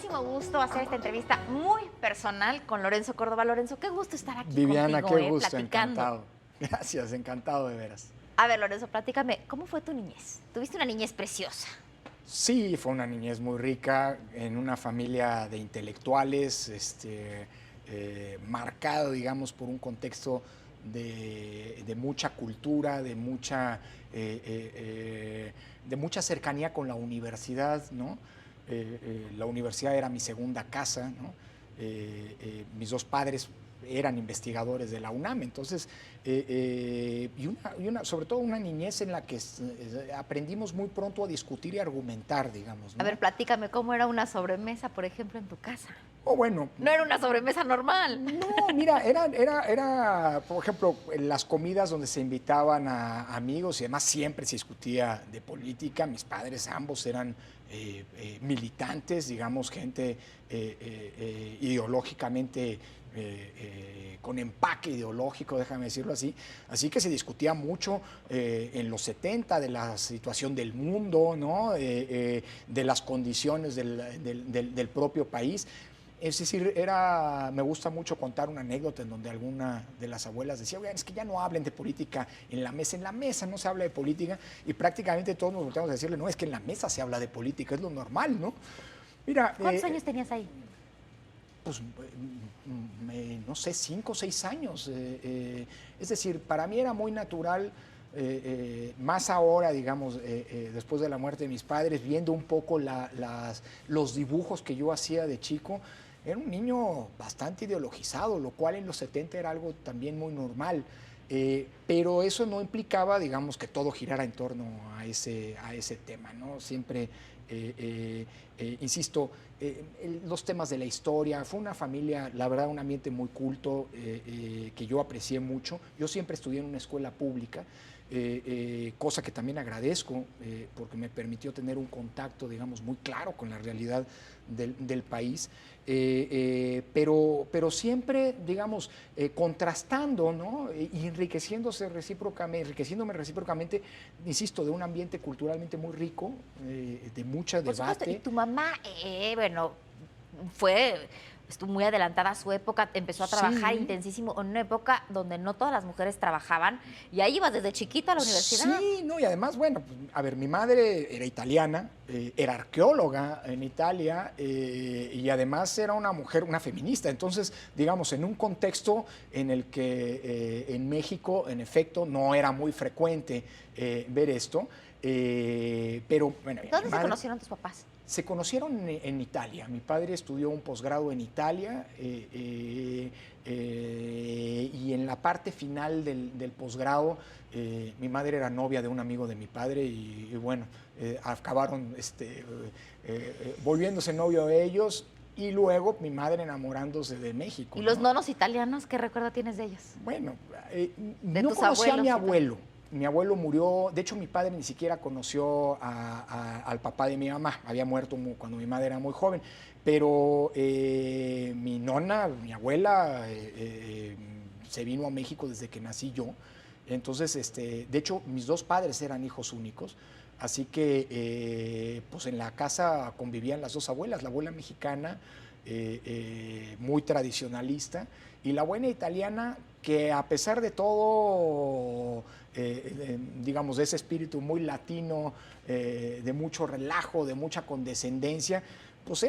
muchísimo gusto hacer esta entrevista muy personal con Lorenzo Córdoba. Lorenzo, qué gusto estar aquí Viviana, contigo, qué gusto, platicando. encantado. Gracias, encantado de veras. A ver, Lorenzo, platícame, ¿cómo fue tu niñez? Tuviste una niñez preciosa. Sí, fue una niñez muy rica, en una familia de intelectuales, marcado, digamos, por un contexto de mucha cultura, de mucha cercanía con la universidad, ¿no? La universidad era mi segunda casa, ¿no? Mis dos padres eran investigadores de la UNAM, entonces, sobre todo una niñez en la que aprendimos muy pronto a discutir y argumentar, digamos, ¿no? A ver, platícame, ¿cómo era una sobremesa, por ejemplo, en tu casa? O bueno, No era una sobremesa normal. no, mira, era, por ejemplo, en las comidas donde se invitaban a amigos y además siempre se discutía de política. Mis padres ambos eran militantes, digamos, gente ideológicamente con empaque ideológico, déjame decirlo así. Así que se discutía mucho en los 70 de la situación del mundo, ¿no? De las condiciones del propio país. Es decir, me gusta mucho contar una anécdota en donde alguna de las abuelas decía, oigan, es que ya no hablen de política en la mesa no se habla de política, y prácticamente todos nos volteamos a decirle, no, es que en la mesa se habla de política, es lo normal, ¿no? Mira, ¿Cuántos años tenías ahí? pues, no sé, 5 o 6 años. Es decir, para mí era muy natural, más ahora, digamos, después de la muerte de mis padres, viendo un poco los dibujos que yo hacía de chico. Era un niño bastante ideologizado, lo cual en los 70 era algo también muy normal. Pero eso no implicaba, digamos, que todo girara en torno a ese tema, ¿no? Siempre, insisto, los temas de la historia, fue una familia, la verdad, un ambiente muy culto, que yo aprecié mucho. Yo siempre estudié en una escuela pública, cosa que también agradezco, porque me permitió tener un contacto, digamos, muy claro con la realidad del país, pero siempre, digamos, contrastando, ¿no? Y enriqueciéndome recíprocamente, insisto, de un ambiente culturalmente muy rico, de mucho Por supuesto, y debate. tu mamá, bueno, estuvo muy adelantada a su época, empezó a trabajar Sí. intensísimo en una época donde no todas las mujeres trabajaban, y ahí ibas desde chiquita a la universidad. Sí, no, y además, bueno, pues, a ver, mi madre era italiana, era arqueóloga en Italia, y además era una mujer, una feminista. Entonces, digamos, en un contexto en el que en México, en efecto, no era muy frecuente ver esto, pero bueno. ¿Dónde se conocieron tus papás? Se conocieron en Italia. Mi padre estudió un posgrado en Italia, y en la parte final del posgrado, mi madre era novia de un amigo de mi padre y bueno, acabaron volviéndose novio de ellos, y luego mi madre enamorándose de México. ¿Y los ¿no? nonos italianos, qué recuerdo tienes de ellos? Bueno, De no tus conocí a mi abuelos, abuelo. Mi abuelo murió, de hecho mi padre ni siquiera conoció al papá de mi mamá, había muerto cuando mi madre era muy joven, pero mi nona, mi abuela, se vino a México desde que nací yo. Entonces, de hecho, mis dos padres eran hijos únicos, así que pues en la casa convivían las dos abuelas, la abuela mexicana, muy tradicionalista, y la buena italiana, que a pesar de todo, digamos, de ese espíritu muy latino, de mucho relajo, de mucha condescendencia, pues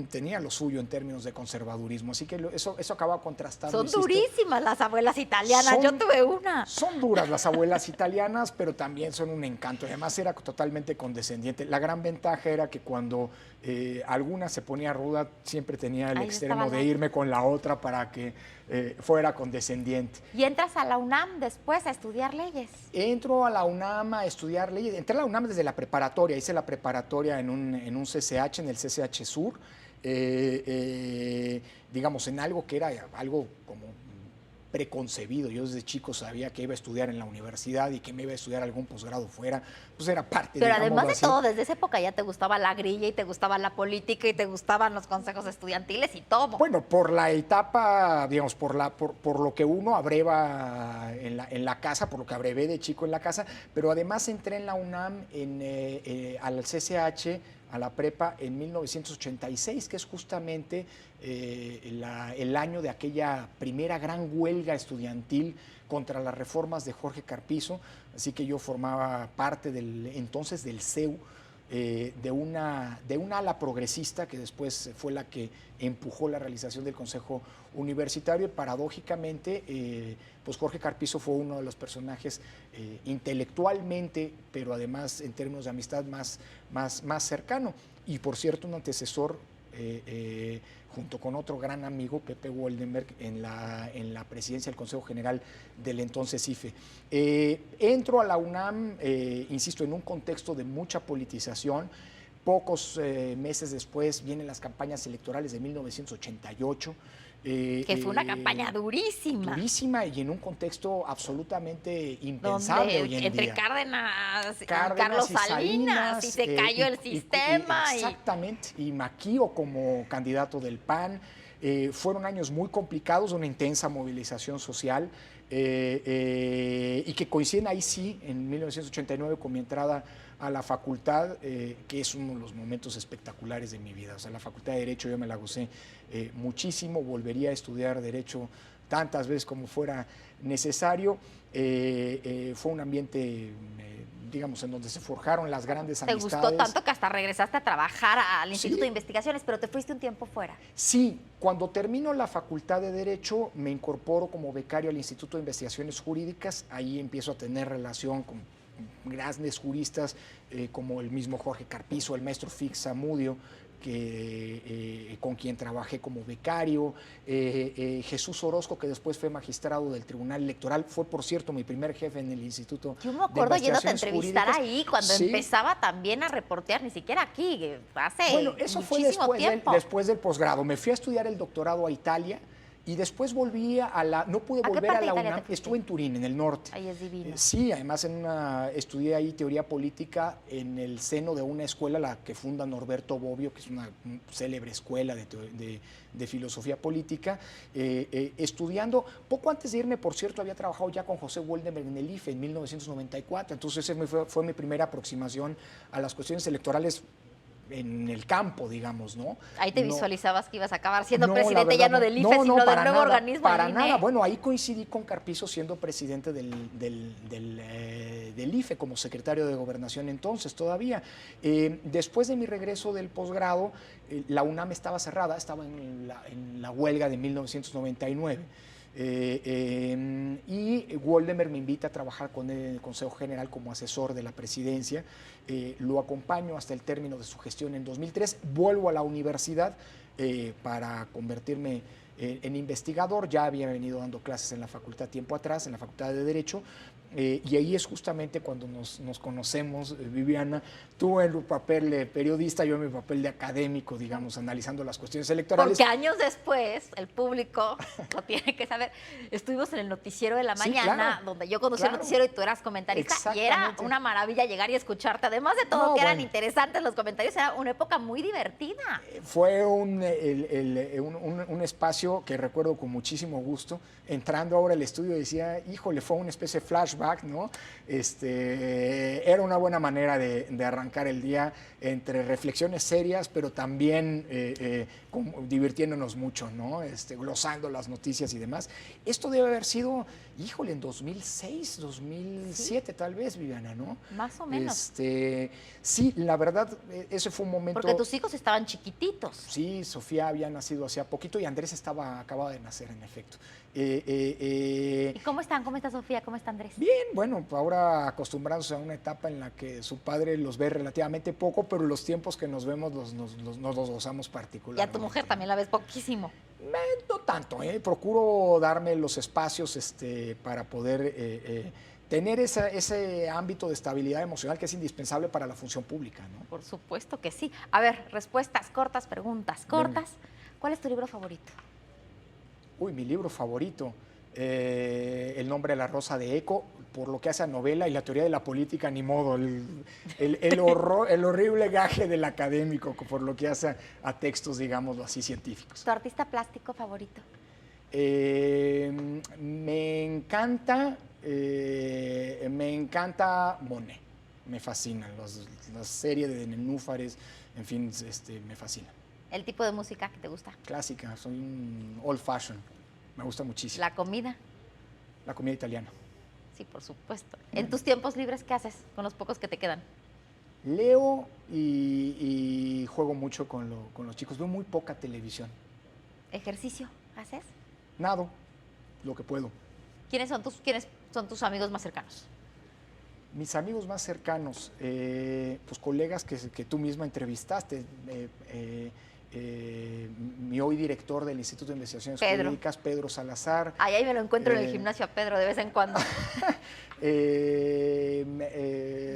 tenía lo suyo en términos de conservadurismo. Así que eso acaba contrastando. Son durísimas las abuelas italianas, yo tuve una. Son duras las abuelas italianas, pero también son un encanto. Además era totalmente condescendiente. La gran ventaja era que cuando alguna se ponía ruda, siempre tenía el extremo de irme con la otra para que fuera condescendiente. ¿Y entras a la UNAM después a estudiar leyes? Entro a la UNAM a estudiar leyes. Entré a la UNAM desde la preparatoria. Hice la preparatoria en un CCH, en el CCH Sur. Digamos, en algo que era algo como preconcebido. Yo desde chico sabía que iba a estudiar en la universidad y que me iba a estudiar algún posgrado fuera, pues era parte. Pero además de todo, desde esa época ya te gustaba la grilla y te gustaba la política y te gustaban los consejos estudiantiles y todo. Bueno, por la etapa, digamos, por lo que uno abreva en la casa, por lo que abrevé de chico en la casa, pero además entré en la UNAM, al CCH, a la prepa en 1986, que es justamente el año de aquella primera gran huelga estudiantil contra las reformas de Jorge Carpizo. Así que yo formaba parte entonces del CEU, de una ala progresista que después fue la que empujó la realización del Consejo Universitario. Y paradójicamente, pues Jorge Carpizo fue uno de los personajes intelectualmente, pero además en términos de amistad más cercano. Y por cierto, un antecesor junto con otro gran amigo, Pepe Woldenberg, en la presidencia del Consejo General del entonces IFE. Entro a la UNAM, insisto, en un contexto de mucha politización. Pocos meses después vienen las campañas electorales de 1988. Que fue una campaña durísima. Durísima y en un contexto absolutamente impensable hoy en entre día. Cárdenas y Carlos Carlos Salinas, y se cayó el sistema. Exactamente, y Maquio como candidato del PAN. Fueron años muy complicados, una intensa movilización social, y que coinciden ahí sí, en 1989, con mi entrada a la facultad, que es uno de los momentos espectaculares de mi vida. O sea, la Facultad de Derecho yo me la gocé muchísimo, volvería a estudiar Derecho tantas veces como fuera necesario. Fue un ambiente, digamos, en donde se forjaron las grandes amistades. ¿Te gustó tanto que hasta regresaste a trabajar al Instituto de Investigaciones, pero te fuiste un tiempo fuera? Sí, cuando termino la Facultad de Derecho me incorporo como becario al Instituto de Investigaciones Jurídicas. Ahí empiezo a tener relación con grandes juristas como el mismo Jorge Carpizo, el maestro Fix Zamudio, con quien trabajé como becario, Jesús Orozco, que después fue magistrado del Tribunal Electoral, fue por cierto mi primer jefe en el Instituto. Yo me acuerdo yéndote a entrevistar Jurídicas. ahí cuando empezaba también a reportear, ni siquiera aquí, hace Bueno, eso fue después del posgrado. Me fui a estudiar el doctorado a Italia. Y después volví no pude volver a la UNAM, estuve en Turín, en el norte. Ahí es divino. Sí, además estudié ahí teoría política en el seno de una escuela, la que funda Norberto Bobbio, que es una célebre escuela de filosofía política, estudiando. Poco antes de irme, por cierto, había trabajado ya con José Woldenberg en el IFE en 1994, entonces esa fue mi primera aproximación a las cuestiones electorales en el campo, digamos, ¿no? Ahí te visualizabas que ibas a acabar siendo presidente ya no del IFE, sino del nuevo organismo. Para nada, bueno, ahí coincidí con Carpizo siendo presidente del IFE como secretario de Gobernación entonces todavía. Después de mi regreso del posgrado, la UNAM estaba cerrada, estaba en la huelga de 1999. Y Woldenberg me invita a trabajar con él en el Consejo General como asesor de la presidencia. Lo acompaño hasta el término de su gestión en 2003. Vuelvo a la universidad para convertirme en investigador. Ya había venido dando clases en la facultad tiempo atrás, en la Facultad de Derecho. Y ahí es justamente cuando nos conocemos, Viviana, tú en tu papel de periodista, yo en mi papel de académico, digamos, analizando las cuestiones electorales. Porque años después, el público lo tiene que saber, estuvimos en el noticiero de la mañana, claro, donde yo conducía el noticiero y tú eras comentarista, y era una maravilla llegar y escucharte, además de todo que eran interesantes los comentarios, era una época muy divertida. Fue un espacio que recuerdo con muchísimo gusto. Entrando ahora al estudio decía, híjole, fue una especie de flashback, ¿no? Era una buena manera de arrancar el día entre reflexiones serias, pero también divirtiéndonos mucho, ¿no? Glosando las noticias y demás. Esto debe haber sido, híjole, en 2006, 2007 tal vez, Viviana, ¿no? Más o menos. Sí, la verdad, ese fue un momento... Porque tus hijos estaban chiquititos. Sí, Sofía había nacido hacía poquito y Andrés acababa de nacer, en efecto. ¿Y cómo están? ¿Cómo está Sofía? ¿Cómo está Andrés? Bien, bueno, ahora acostumbrándose a una etapa en la que su padre los ve relativamente poco, pero los tiempos que nos vemos nos los gozamos particularmente. Y a tu mujer también la ves poquísimo. No tanto, procuro darme los espacios para poder tener ese ámbito de estabilidad emocional que es indispensable para la función pública, ¿no? Por supuesto que sí. A ver, respuestas cortas, preguntas cortas. Venga. ¿Cuál es tu libro favorito? Uy, mi libro favorito, El nombre de la rosa de Eco, por lo que hace a novela y la teoría de la política, ni modo, el horrible gaje del académico, por lo que hace a textos, digámoslo así, científicos. ¿Tu artista plástico favorito? Me encanta Monet, me fascinan, la serie de nenúfares, en fin, me fascina. ¿El tipo de música que te gusta? Clásica, soy un old fashion, me gusta muchísimo. ¿La comida? La comida italiana. Sí, por supuesto. ¿En tus tiempos libres qué haces con los pocos que te quedan? Leo y juego mucho con los chicos. Veo muy poca televisión. ¿Ejercicio haces? Nado, lo que puedo. ¿Quiénes son tus amigos más cercanos? Mis amigos más cercanos, pues colegas que tú misma entrevistaste. Mi hoy director del Instituto de Investigaciones Jurídicas, Pedro Salazar. Ahí me lo encuentro en el gimnasio a Pedro de vez en cuando.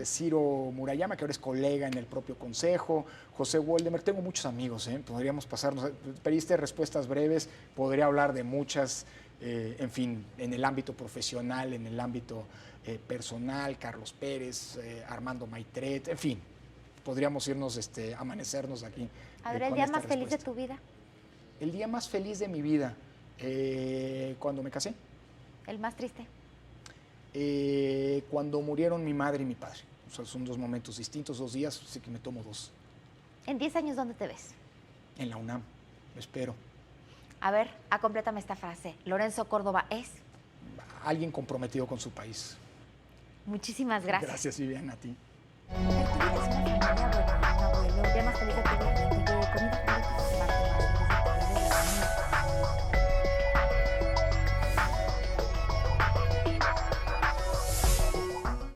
Ciro Murayama, que ahora es colega en el propio consejo, José Woldemer, tengo muchos amigos, podríamos pasarnos, pediste respuestas breves, podría hablar de muchas, en fin, en el ámbito profesional, en el ámbito personal, Carlos Pérez, Armando Maitret, en fin, podríamos irnos, amanecernos aquí. A ver, ¿el día más feliz de tu vida? El día más feliz de mi vida, cuando me casé. ¿El más triste? Cuando murieron mi madre y mi padre. O sea, son dos momentos distintos, 2 días, así que me tomo 2. ¿En 10 años dónde te ves? En la UNAM, espero. A ver, complétame esta frase. Lorenzo Córdoba es... Alguien comprometido con su país. Muchísimas gracias. Gracias, Viviana, a ti. ¿El tuyo es una familia buena, un abuelo? ¿El día más feliz de tu vida? ¿De comida?